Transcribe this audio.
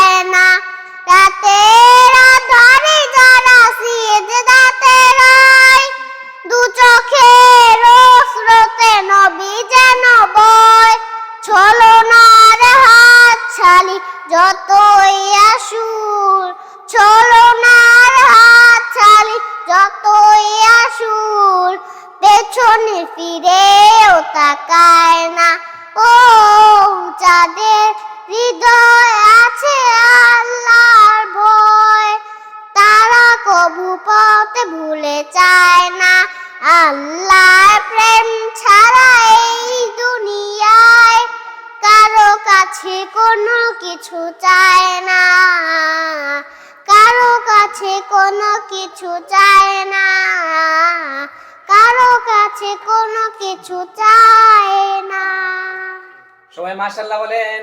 চায় না। রাতের আঁধারে যারা সিজদাতে রয়, দু চোখের স্রোতে নবী যেন বয়। ছলনার হাতছানি যতই আসুক, ছলনার হাতছানি যতই আসুক, পেছনে ফিরেও তাকায় না। ও যাদের হৃদয় আছে আল্লাহর ভয়, তারা কবু পথ ভুলে যায় না। আল্লাহর প্রেম ছাড়া এই দুনিয়ায় কারো কাছে কোনো কিছু চায় না, কারো কাছে কোনো কিছু চায় না, কারো কাছে কোনো কিছু চায় না। সবাই মাশাআল্লাহ বলেন।